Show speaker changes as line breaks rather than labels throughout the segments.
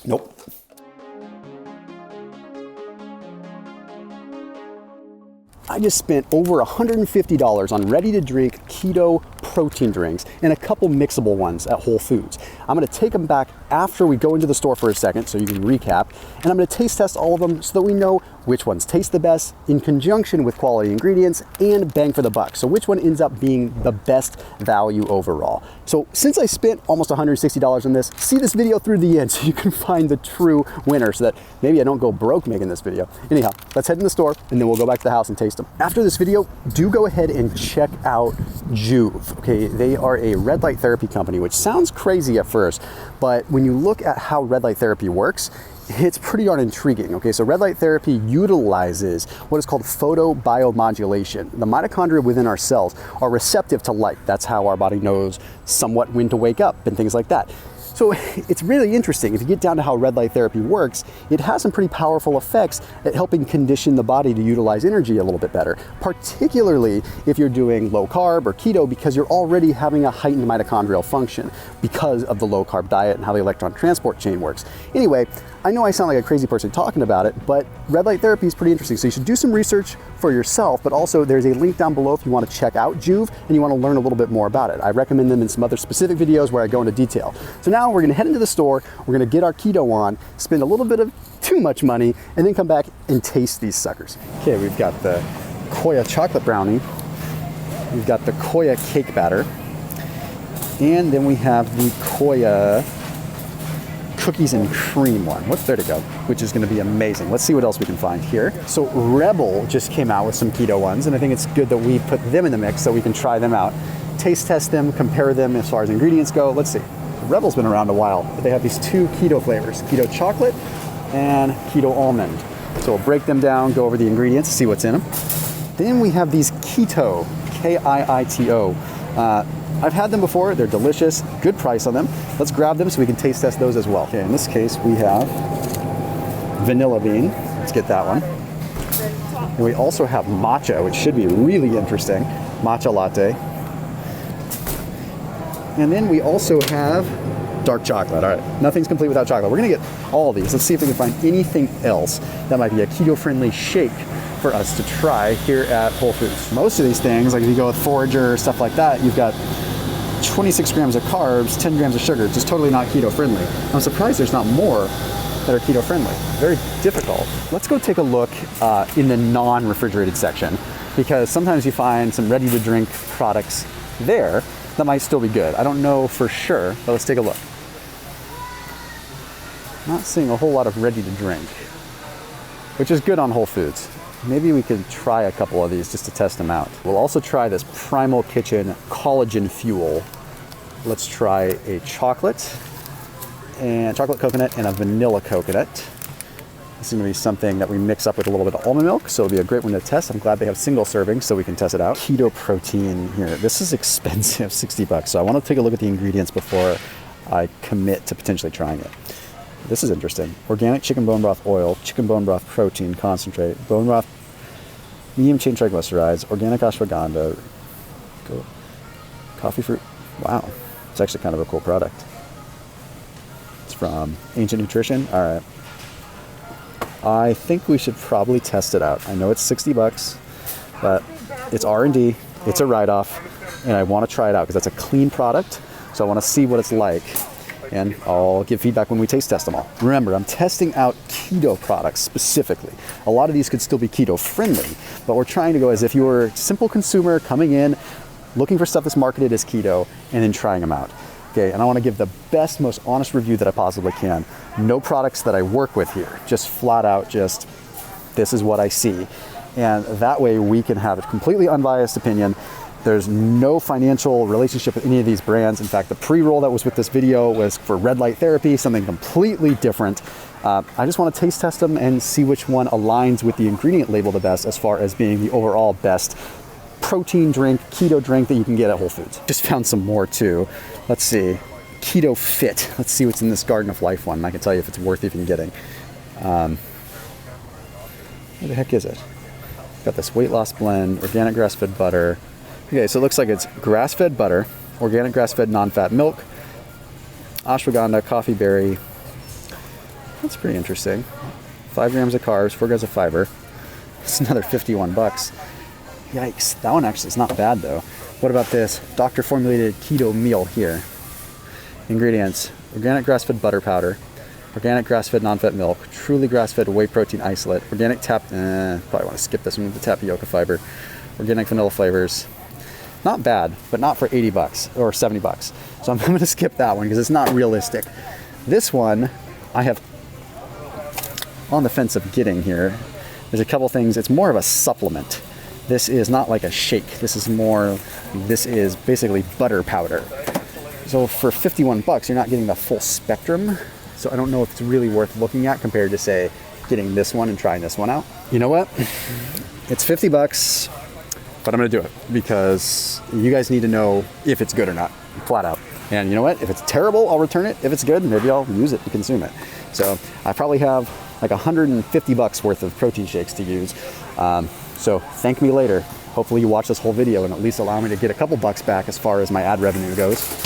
Nope. I just spent over $150 on ready-to-drink keto protein drinks and a couple mixable ones at Whole Foods. I'm gonna take them back after we go into the store for a second so you can recap, and I'm gonna taste test all of them so that we know which ones taste the best in conjunction with quality ingredients and bang for the buck. So which one ends up being the best value overall. So since I spent almost $160 on this, see this video through the end so you can find the true winner so that maybe I don't go broke making this video. Anyhow, let's head in the store and then we'll go back to the house and taste them. After this video, do go ahead and check out Joovv. Okay, they are a red light therapy company, which sounds crazy at first, but when you look at how red light therapy works, it's pretty darn intriguing. Okay, so red light therapy utilizes what is called photobiomodulation. The mitochondria within our cells are receptive to light. That's how our body knows somewhat when to wake up and things like that. So it's really interesting. If you get down to how red light therapy works, it has some pretty powerful effects at helping condition the body to utilize energy a little bit better, particularly if you're doing low carb or keto, because you're already having a heightened mitochondrial function because of the low carb diet and how the electron transport chain works. Anyway, I know I sound like a crazy person talking about it, but red light therapy is pretty interesting. So you should do some research for yourself, but also there's a link down below if you want to check out Joovv and you want to learn a little bit more about it. I recommend them in some other specific videos where I go into detail. So now we're going to head into the store, we're going to get our keto on, spend a little bit of too much money, and then come back and taste these suckers. Okay, we've got the Koia chocolate brownie, we've got the Koia cake batter, and then we have the Koia cookies and cream one. There to go, which is going to be amazing. Let's see what else we can find here. So Rebel just came out with some keto ones, and I think it's good that we put them in the mix so we can try them out, taste test them, compare them as far as ingredients go. Let's see. Rebel's been around a while, but they have these two keto flavors, keto chocolate and keto almond. So we'll break them down, go over the ingredients, see what's in them. Then we have these keto, K-I-I-T-O. I've had them before, they're delicious, good price on them. Let's grab them so we can taste test those as well. Okay, in this case we have vanilla bean, let's get that one. And we also have matcha, which should be really interesting, matcha latte. And then we also have dark chocolate. All right, nothing's complete without chocolate. We're gonna get all these. Let's see if we can find anything else that might be a keto-friendly shake for us to try here at Whole Foods. Most of these things, like if you go with Forager or stuff like that, you've got 26 grams of carbs, 10 grams of sugar. It's just totally not keto-friendly. I'm surprised there's not more that are keto-friendly. Very difficult. Let's go take a look in the non-refrigerated section, because sometimes you find some ready-to-drink products there that might still be good. I don't know for sure, but let's take a look. Not seeing a whole lot of ready to drink, which is good on Whole Foods. Maybe we could try a couple of these just to test them out. We'll also try this Primal Kitchen Collagen Fuel. Let's try a chocolate coconut and a vanilla coconut. This is going to be something that we mix up with a little bit of almond milk, so it'll be a great one to test. I'm glad they have single servings so we can test it out. Keto protein here. This is expensive, 60 bucks. So I want to take a look at the ingredients before I commit to potentially trying it. This is interesting. Organic chicken bone broth oil, chicken bone broth protein concentrate, bone broth, medium chain triglycerides, organic ashwagandha, coffee fruit. Wow, it's actually kind of a cool product. It's from Ancient Nutrition. All right. I think we should probably test it out. I know it's 60 bucks, but it's R&D, it's a write-off, and I want to try it out because that's a clean product, so I want to see what it's like, and I'll give feedback when we taste test them all. Remember, I'm testing out keto products specifically. A lot of these could still be keto-friendly, but we're trying to go as if you were a simple consumer coming in, looking for stuff that's marketed as keto, and then trying them out. Okay, and I want to give the best, most honest review that I possibly can. No products that I work with here, just flat out, just this is what I see. And that way we can have a completely unbiased opinion. There's no financial relationship with any of these brands. In fact, the pre-roll that was with this video was for red light therapy, something completely different. I just want to taste test them and see which one aligns with the ingredient label the best as far as being the overall best protein drink, keto drink that you can get at Whole Foods. Just found some more too. Let's see. Keto Fit. Let's see what's in this Garden of Life one. I can tell you if it's worth even getting. What the heck is it? Got this weight loss blend, organic grass-fed butter. Okay, so it looks like it's grass-fed butter, organic grass-fed non-fat milk, ashwagandha, coffee berry, That's pretty interesting. 5 grams of carbs, 4 grams of fiber. It's another 51 bucks. Yikes. That one actually is not bad though. What about this doctor formulated keto meal here? Ingredients: organic grass-fed butter powder, organic grass-fed non-fat milk, truly grass-fed whey protein isolate, organic probably want to skip this one with the tapioca fiber, organic vanilla flavors. Not bad, but not for 80 bucks or 70 bucks. So I'm going to skip that one because it's not realistic. This one I have on the fence of getting here. There's a couple things. It's more of a supplement. This is not like a shake. This is basically butter powder. So for 51 bucks, you're not getting the full spectrum. So I don't know if it's really worth looking at compared to, say, getting this one and trying this one out. You know what? It's 50 bucks, but I'm gonna do it because you guys need to know if it's good or not, flat out. And you know what? If it's terrible, I'll return it. If it's good, maybe I'll use it to consume it. So I probably have like 150 bucks worth of protein shakes to use. So thank me later. Hopefully you watch this whole video and at least allow me to get a couple bucks back as far as my ad revenue goes.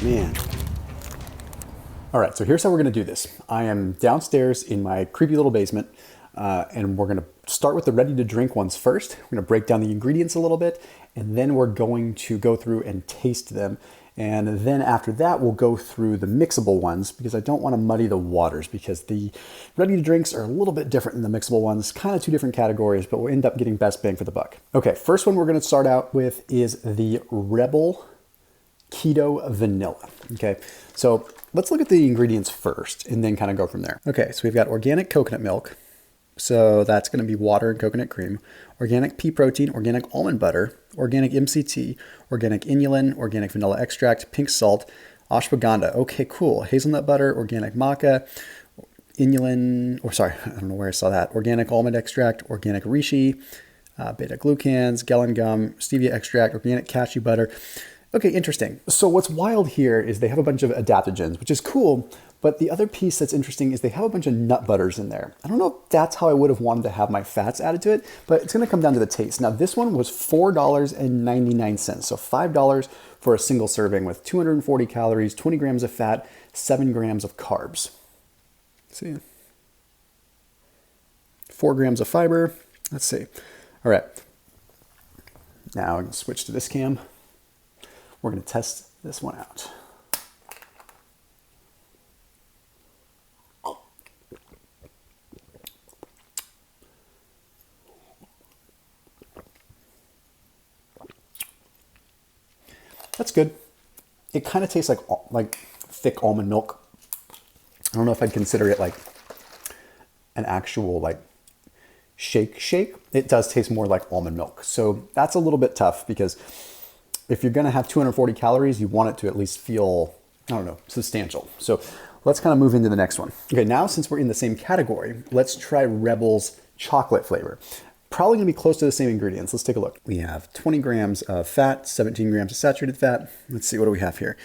Man. All right, so here's how we're gonna do this. I am downstairs in my creepy little basement, and we're gonna start with the ready to drink ones first. We're gonna break down the ingredients a little bit, and then we're going to go through and taste them. And then after that, we'll go through the mixable ones because I don't wanna muddy the waters because the ready to drinks are a little bit different than the mixable ones, kind of two different categories, but we'll end up getting best bang for the buck. Okay, first one we're gonna start out with is the Rebel Keto Vanilla. Okay, so let's look at the ingredients first and then kind of go from there. Okay, so we've got organic coconut milk. So that's going to be water and coconut cream, organic pea protein, organic almond butter, organic MCT, organic inulin, organic vanilla extract, pink salt, ashwagandha. Okay, cool. Hazelnut butter, organic maca, inulin, I don't know where I saw that. Organic almond extract, organic reishi, beta glucans, gallon gum, stevia extract, organic cashew butter. Okay, interesting. So what's wild here is they have a bunch of adaptogens, which is cool, but the other piece that's interesting is they have a bunch of nut butters in there. I don't know if that's how I would have wanted to have my fats added to it, but it's gonna come down to the taste. Now this one was $4.99, so $5 for a single serving with 240 calories, 20 grams of fat, 7 grams of carbs. See, 4 grams of fiber, let's see. All right, now I can switch to this cam. We're going to test this one out. That's good. It kind of tastes like thick almond milk. I don't know if I'd consider it like an actual like shake. It does taste more like almond milk. So that's a little bit tough because if you're gonna have 240 calories, you want it to at least feel, I don't know, substantial. So let's kind of move into the next one. Okay, now since we're in the same category, let's try Rebel's chocolate flavor. Probably gonna be close to the same ingredients. Let's take a look. We have 20 grams of fat, 17 grams of saturated fat. Let's see, what do we have here?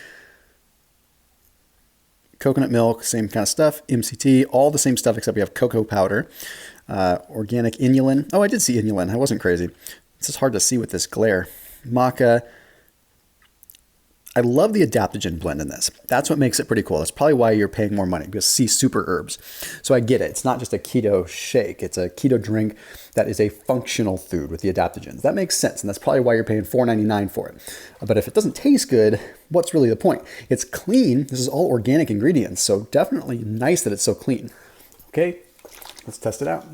Coconut milk, same kind of stuff. MCT, all the same stuff except we have cocoa powder. Organic inulin. Oh, I did see inulin. I wasn't crazy. It's just hard to see with this glare. Maca. I love the adaptogen blend in this. That's what makes it pretty cool. That's probably why you're paying more money, because see super herbs. So I get it. It's not just a keto shake. It's a keto drink that is a functional food with the adaptogens. That makes sense. And that's probably why you're paying $4.99 for it. But if it doesn't taste good, what's really the point? It's clean. This is all organic ingredients. So definitely nice that it's so clean. Okay, let's test it out.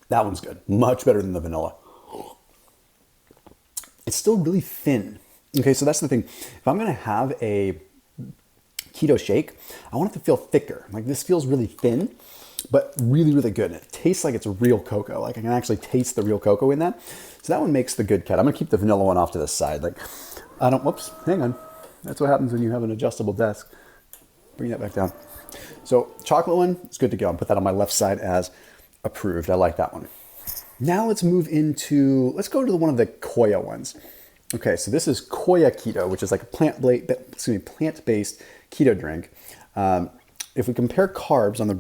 That one's good. Much better than the vanilla. It's still really thin. Okay, so that's the thing. If I'm gonna have a keto shake, I want it to feel thicker. Like this feels really thin, but really, really good. It tastes like it's real cocoa. Like I can actually taste the real cocoa in that. So that one makes the good cut. I'm gonna keep the vanilla one off to the side. Like I don't, whoops, hang on. That's what happens when you have an adjustable desk. Bring that back down. So chocolate one, it's good to go. I'll put that on my left side as approved. I like that one. Now let's move into, let's go to one of the Koia ones. Okay, so this is Koia Keto, which is like a plant-based keto drink. If we compare carbs on the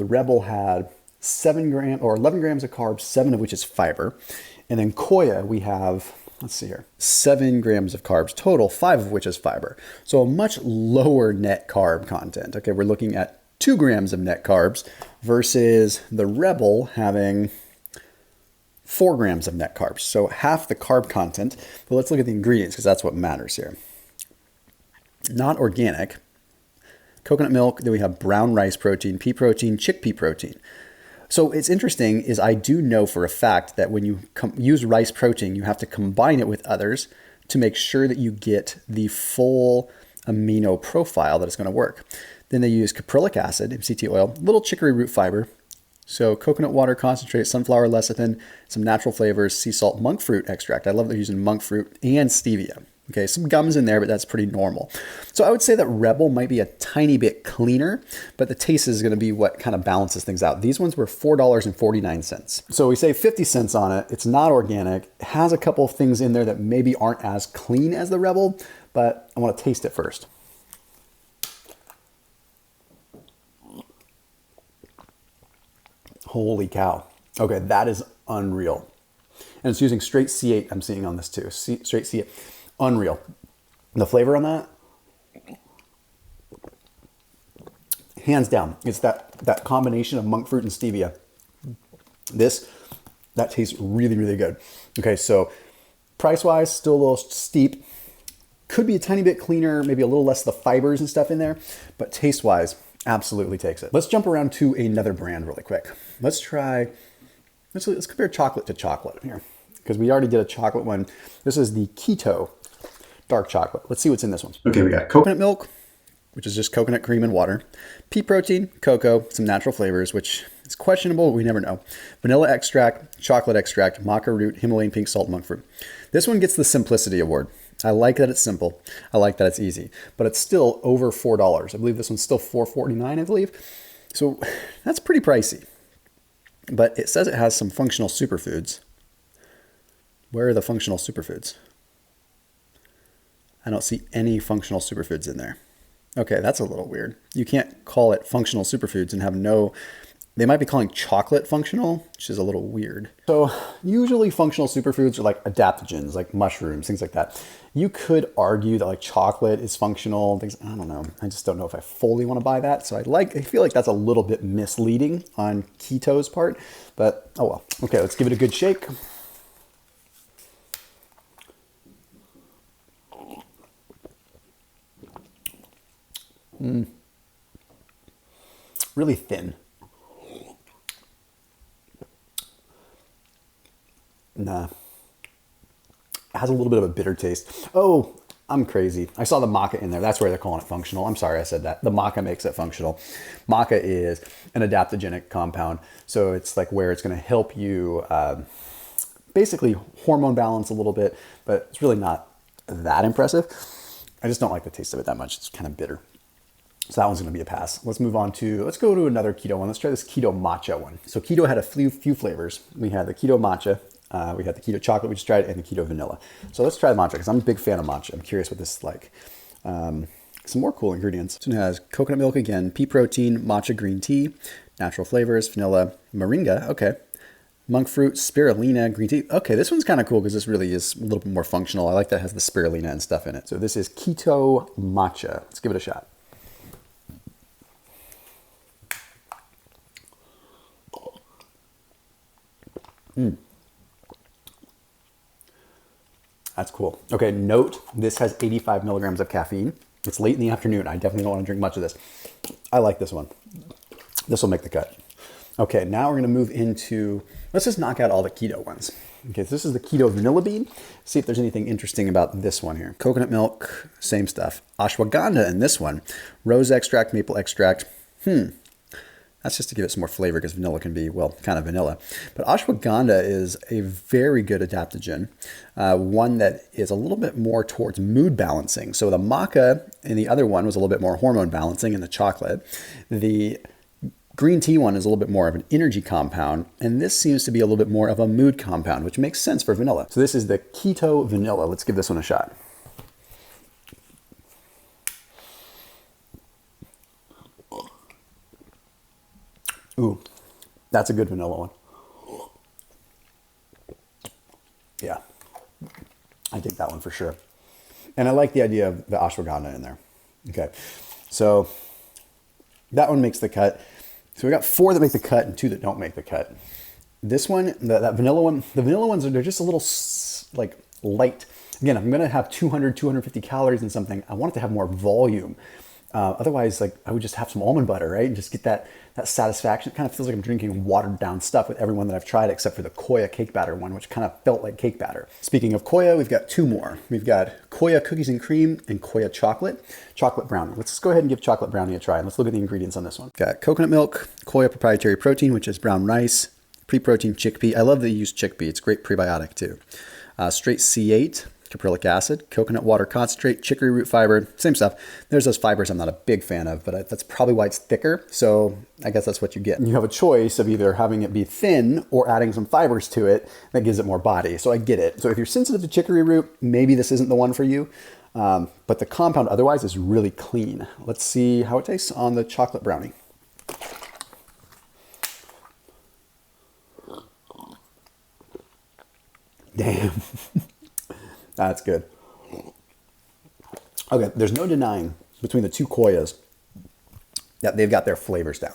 Rebel had 11 grams of carbs, 7 of which is fiber. And then Koia, we have, let's see here, 7 grams of carbs total, 5 of which is fiber. So a much lower net carb content. Okay, we're looking at 2 grams of net carbs versus the Rebel having 4 grams of net carbs. So half the carb content. But let's look at the ingredients because that's what matters here. Not organic. Coconut milk, then we have brown rice protein, pea protein, chickpea protein. So it's interesting is I do know for a fact that when you use rice protein, you have to combine it with others to make sure that you get the full amino profile that it's going to work. Then they use caprylic acid, MCT oil, little chicory root fiber, so coconut water concentrate, sunflower lecithin, some natural flavors, sea salt, monk fruit extract. I love they're using monk fruit and stevia. Okay, some gums in there, but that's pretty normal. So I would say that Rebel might be a tiny bit cleaner, but the taste is going to be what kind of balances things out. These ones were $4.49. So we save 50 cents on it. It's not organic. It has a couple of things in there that maybe aren't as clean as the Rebel, but I want to taste it first. Holy cow. Okay, that is unreal. And it's using straight C8 I'm seeing on this too. Straight C8. Unreal. The flavor on that, hands down, it's that combination of monk fruit and stevia. That tastes really, really good. Okay, so price-wise, still a little steep. Could be a tiny bit cleaner, maybe a little less of the fibers and stuff in there, but taste-wise, absolutely takes it. Let's jump around to another brand really quick. Let's compare chocolate to chocolate here, because we already did a chocolate one. This is the Keto dark chocolate. Let's see what's in this one. Okay, we got coconut milk, which is just coconut cream and water, pea protein, cocoa, some natural flavors, which is questionable, but we never know. Vanilla extract, chocolate extract, maca root, Himalayan pink salt, monk fruit. This one gets the simplicity award. I like that it's simple. I like that it's easy, but it's still over $4. I believe this one's still $4.49, I believe. So that's pretty pricey, but it says it has some functional superfoods. Where are the functional superfoods? I don't see any functional superfoods in there. Okay, that's a little weird. You can't call it functional superfoods and have no, they might be calling chocolate functional, which is a little weird. So usually functional superfoods are like adaptogens, like mushrooms, things like that. You could argue that like chocolate is functional, things, I don't know. I just don't know if I fully want to buy that. So I feel like that's a little bit misleading on Keto's part, but oh well. Okay, let's give it a good shake. Really thin. Nah. It has a little bit of a bitter taste. Oh, I'm crazy. I saw the maca in there. That's where they're calling it functional. I'm sorry I said that. The maca makes it functional. Maca is an adaptogenic compound. So it's like where it's going to help you basically hormone balance a little bit, but it's really not that impressive. I just don't like the taste of it that much. It's kind of bitter. So that one's going to be a pass. Let's go to another keto one. Let's try this Keto Matcha one. So keto had a few flavors. We had the Keto Matcha, we had the Keto Chocolate we just tried, and the Keto Vanilla. So let's try the matcha because I'm a big fan of matcha. I'm curious what this is like. Some more cool ingredients. This one has coconut milk again, pea protein, matcha green tea, natural flavors, vanilla, moringa, okay. Monk fruit, spirulina, green tea. Okay, this one's kind of cool because this really is a little bit more functional. I like that it has the spirulina and stuff in it. So this is Keto Matcha. Let's give it a shot. That's cool. Okay, note, this has 85 milligrams of caffeine. It's late in the afternoon. I definitely don't want to drink much of this. I like this one. This will make the cut. Okay, now we're going to move into, let's just knock out all the keto ones. Okay, so this is the Keto Vanilla Bean. See if there's anything interesting about this one here. Coconut milk, same stuff. Ashwagandha in this one. Rose extract, maple extract. That's just to give it some more flavor because vanilla can be, well, kind of vanilla. But ashwagandha is a very good adaptogen, one that is a little bit more towards mood balancing. So the maca in the other one was a little bit more hormone balancing in the chocolate. The green tea one is a little bit more of an energy compound, and this seems to be a little bit more of a mood compound, which makes sense for vanilla. So this is the Keto Vanilla. Let's give this one a shot. Ooh, That's a good vanilla one. Yeah, I think that one for sure. And I like the idea of the ashwagandha in there. Okay, so that one makes the cut. So we got 4 that make the cut and 2 that don't make the cut. This one, that vanilla one, the vanilla ones, they're just a little like light. Again, I'm gonna have 200, 250 calories in something. I want it to have more volume. Otherwise, like I would just have some almond butter, right? And just get that satisfaction. It kind of feels like I'm drinking watered down stuff with every one that I've tried, except for the Koia cake batter one, which kind of felt like cake batter. Speaking of Koia, we've got 2 more. We've got Koia cookies and cream and Koia chocolate brownie. Let's go ahead and give chocolate brownie a try. And let's look at the ingredients on this one. Got coconut milk, Koia proprietary protein, which is brown rice, pre-protein chickpea. I love that you use chickpea. It's great prebiotic too. Straight C8. Caprylic acid, coconut water concentrate, chicory root fiber, same stuff. There's those fibers I'm not a big fan of, but that's probably why it's thicker. So I guess that's what you get. And you have a choice of either having it be thin or adding some fibers to it that gives it more body. So I get it. So if you're sensitive to chicory root, maybe this isn't the one for you. But the compound otherwise is really clean. Let's see how it tastes on the chocolate brownie. Damn. That's good. Okay, there's no denying between the 2 Koias that they've got their flavors down.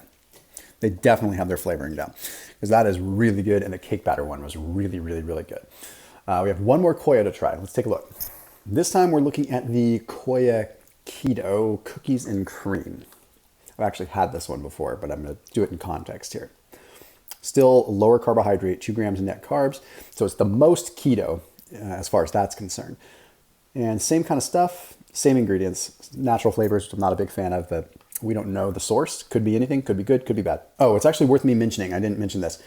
They definitely have their flavoring down because that is really good, and the cake batter one was really, really, really good. We have 1 more Koia to try. Let's take a look. This time we're looking at the Koia Keto cookies and cream. I've actually had this one before, but I'm going to do it in context here. Still lower carbohydrate, 2 grams of net carbs. So it's the most keto as far as that's concerned. And same kind of stuff, same ingredients, natural flavors, which I'm not a big fan of, but we don't know the source. Could be anything, could be good, could be bad. Oh, it's actually worth me mentioning, I didn't mention this.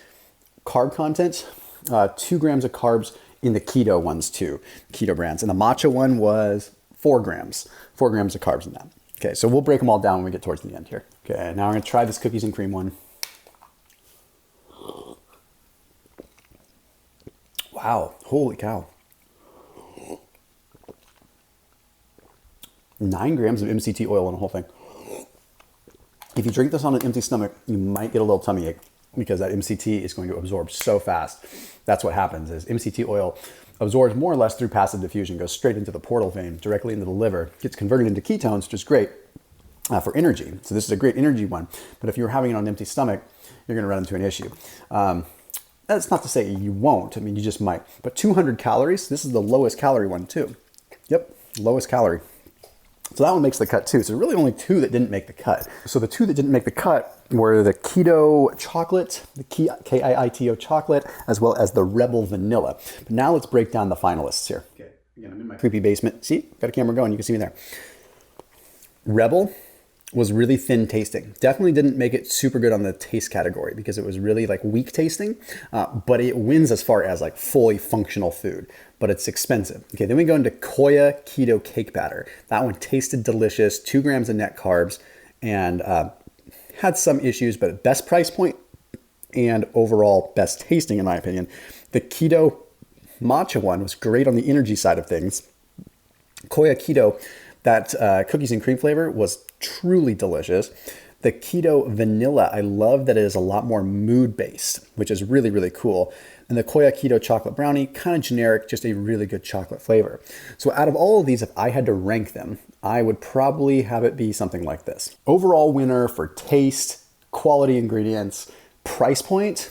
Carb content, 2 grams of carbs in the keto ones too, keto brands. And the matcha one was 4 grams of carbs in that. Okay, so we'll break them all down when we get towards the end here. Okay, now I'm gonna try this cookies and cream one. Wow, holy cow. 9 grams of MCT oil in the whole thing. If you drink this on an empty stomach, you might get a little tummy ache because that MCT is going to absorb so fast. That's what happens is MCT oil absorbs more or less through passive diffusion, goes straight into the portal vein, directly into the liver, gets converted into ketones, which is great for energy. So this is a great energy one. But if you're having it on an empty stomach, you're going to run into an issue. That's not to say you won't. I mean, you just might. But 200 calories, this is the lowest calorie one too. Yep, lowest calorie. So that one makes the cut too. So really only 2 that didn't make the cut. So the 2 that didn't make the cut were the keto chocolate, the K-I-I-T-O chocolate, as well as the Rebel vanilla. But now let's break down the finalists here. Okay, again, I'm in my creepy basement. See, got a camera going, you can see me there. Rebel was really thin tasting. Definitely didn't make it super good on the taste category because it was really like weak tasting, but it wins as far as like fully functional food, but it's expensive. Okay, then we go into Koia Keto Cake Batter. That one tasted delicious, 2 grams of net carbs, and had some issues, but best price point and overall best tasting in my opinion. The Keto Matcha one was great on the energy side of things. Koia Keto, that cookies and cream flavor was truly delicious. The Keto Vanilla, I love that it is a lot more mood-based, which is really, really cool. And the Koia Keto Chocolate Brownie, kind of generic, just a really good chocolate flavor. So out of all of these, if I had to rank them, I would probably have it be something like this. Overall winner for taste, quality ingredients, price point,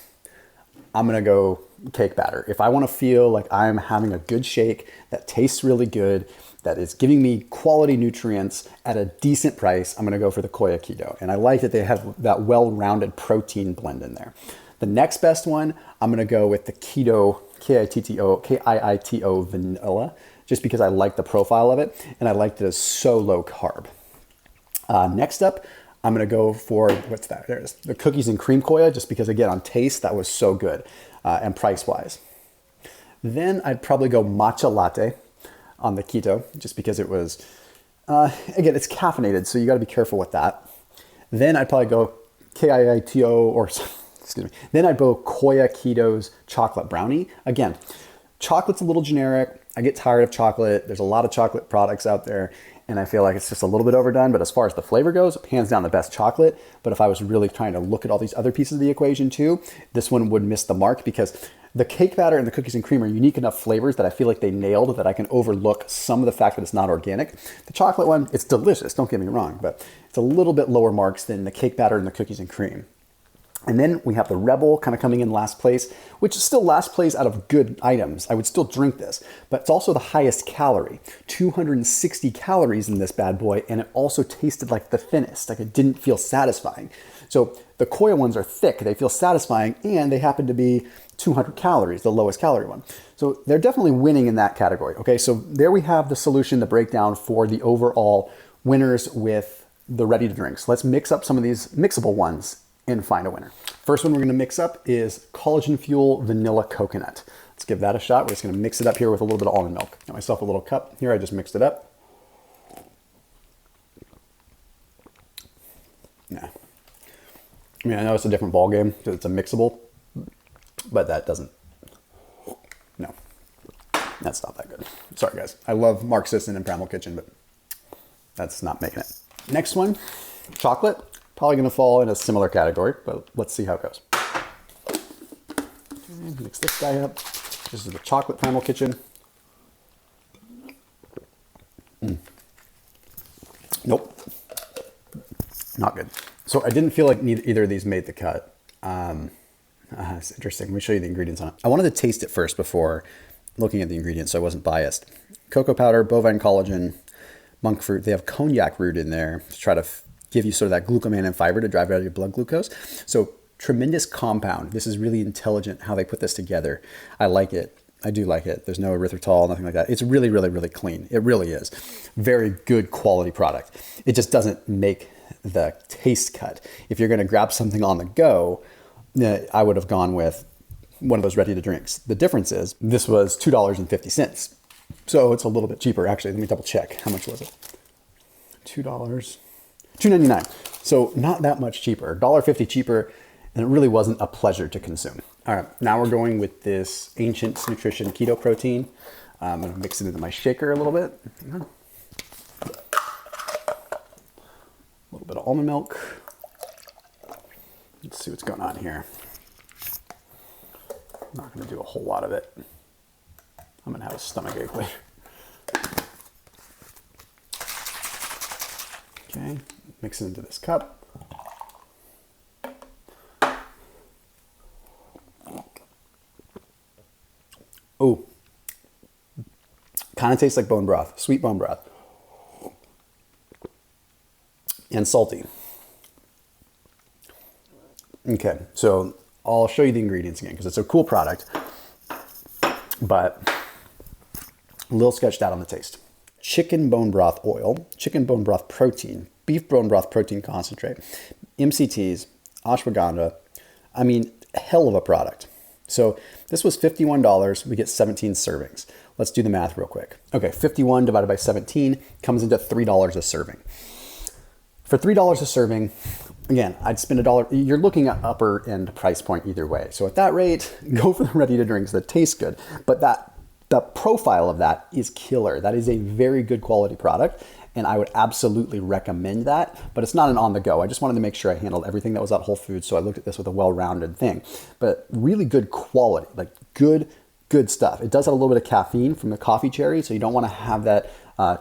I'm gonna go cake batter. If I wanna feel like I'm having a good shake that tastes really good, that is giving me quality nutrients at a decent price, I'm gonna go for the Koia Keto. And I like that they have that well-rounded protein blend in there. The next best one, I'm gonna go with the Keto, K-I-I-T-O Vanilla, just because I like the profile of it, and I like that it's so low carb. Next up, I'm gonna go for, what's that? There it is, the cookies and cream Koia, just because again, on taste, that was so good, and price-wise. Then I'd probably go matcha latte on the keto, just because it was, again, it's caffeinated, so you gotta be careful with that. Then I'd probably go K-I-I-T-O, or excuse me, then I'd go Koia Keto's chocolate brownie. Again, chocolate's a little generic. I get tired of chocolate. There's a lot of chocolate products out there, and I feel like it's just a little bit overdone. But as far as the flavor goes, hands down the best chocolate. But if I was really trying to look at all these other pieces of the equation too, this one would miss the mark, because the cake batter and the cookies and cream are unique enough flavors that I feel like they nailed that I can overlook some of the fact that it's not organic. The chocolate one, it's delicious, don't get me wrong, but it's a little bit lower marks than the cake batter and the cookies and cream. And then we have the Rebel kind of coming in last place, which is still last place out of good items. I would still drink this, but it's also the highest calorie, 260 calories in this bad boy. And it also tasted like the thinnest, like it didn't feel satisfying. So the Koia ones are thick, they feel satisfying, and they happen to be 200 calories, the lowest calorie one. So they're definitely winning in that category. Okay, so there we have the solution, the breakdown for the overall winners with the ready to drinks. Let's mix up some of these mixable ones and find a winner. First one we're gonna mix up is Collagen Fuel Vanilla Coconut. Let's give that a shot. We're just gonna mix it up here with a little bit of almond milk. Got myself a little cup here, I just mixed it up. Yeah. I mean, I know it's a different ball game because it's a mixable, but that doesn't, no, that's not that good. Sorry guys, I love Mark Sisson and Primal Kitchen, but that's not making it. Next one, chocolate. Probably gonna fall in a similar category, but let's see how it goes. Okay, mix this guy up. This is the chocolate Primal Kitchen. Nope, not good. So I didn't feel like either of these made the cut. It's interesting. Let me show you the ingredients on it. I wanted to taste it first before looking at the ingredients so I wasn't biased. Cocoa powder, bovine collagen, monk fruit. They have cognac root in there to try to give you sort of that glucosamine and fiber to drive out your blood glucose. So tremendous compound. This is really intelligent how they put this together. I like it. I do like it. There's no erythritol, nothing like that. It's really, really, really clean. It really is. Very good quality product. It just doesn't make the taste cut. If you're gonna grab something on the go, I would have gone with one of those ready to drinks. The difference is this was $2.50. So it's a little bit cheaper. Actually, let me double check. How much was it? $2, $2.99. So not that much cheaper, $1.50 cheaper, and it really wasn't a pleasure to consume. All right, now we're going with this Ancient Nutrition Keto Protein. I'm gonna mix it into my shaker a little bit. A little bit of almond milk. Let's see what's going on here. I'm not gonna do a whole lot of it. I'm gonna have a stomach ache later. Okay, mix it into this cup. Oh, kind of tastes like bone broth, sweet bone broth. And salty. Okay, so I'll show you the ingredients again because it's a cool product, but a little sketched out on the taste. Chicken bone broth oil, chicken bone broth protein, beef bone broth protein concentrate, MCTs, ashwagandha. I mean, hell of a product. So this was $51. We get 17 servings. Let's do the math real quick. Okay, 51 divided by 17 comes into $3 a serving. For $3 a serving, again, I'd spend $1. You're looking at upper end price point either way. So at that rate, go for the ready to drinks that taste good. But the profile of that is killer. That is a very good quality product. And I would absolutely recommend that, but it's not an on the go. I just wanted to make sure I handled everything that was at Whole Foods. So I looked at this with a well-rounded thing, but really good quality, like good stuff. It does have a little bit of caffeine from the coffee cherry. So you don't want to have that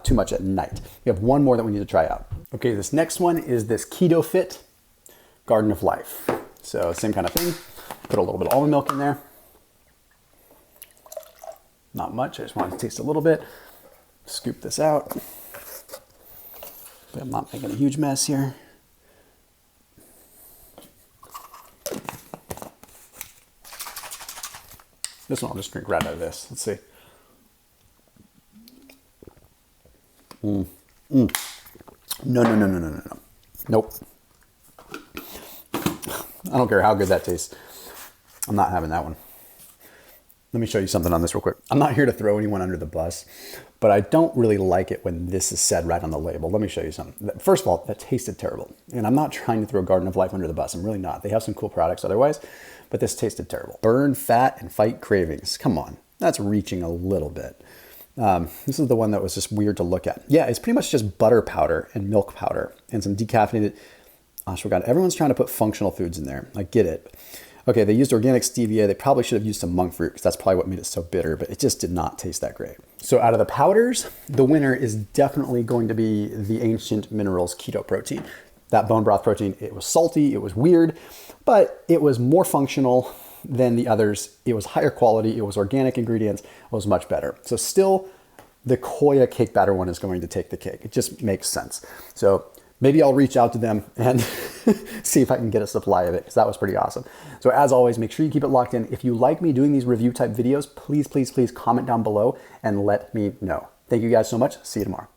too much at night. We have one more that we need to try out. Okay, this next one is this Keto Fit Garden of Life. So same kind of thing. Put a little bit of almond milk in there. Not much, I just wanted to taste a little bit. Scoop this out. I'm not making a huge mess here. This one I'll just drink right out of this. Let's see. No. Nope. I don't care how good that tastes. I'm not having that one. Let me show you something on this real quick. I'm not here to throw anyone under the bus, but I don't really like it when this is said right on the label. Let me show you something. First of all, that tasted terrible. And I'm not trying to throw Garden of Life under the bus. I'm really not. They have some cool products otherwise, but this tasted terrible. Burn fat and fight cravings. Come on. That's reaching a little bit. This is the one that was just weird to look at. Yeah, it's pretty much just butter powder and milk powder and some decaffeinated. Ashwagandha. Everyone's trying to put functional foods in there. I get it. Okay, they used organic stevia. They probably should have used some monk fruit because that's probably what made it so bitter, but it just did not taste that great. So out of the powders, the winner is definitely going to be the Ancient Minerals Keto Protein. That bone broth protein, it was salty, it was weird, but it was more functional than the others. It was higher quality, it was organic ingredients, it was much better. So still, the Koia cake batter one is going to take the cake. It just makes sense. So maybe I'll reach out to them and see if I can get a supply of it, because that was pretty awesome. So as always, make sure you keep it locked in. If you like me doing these review type videos, please, please, please comment down below and let me know. Thank you guys so much. See you tomorrow.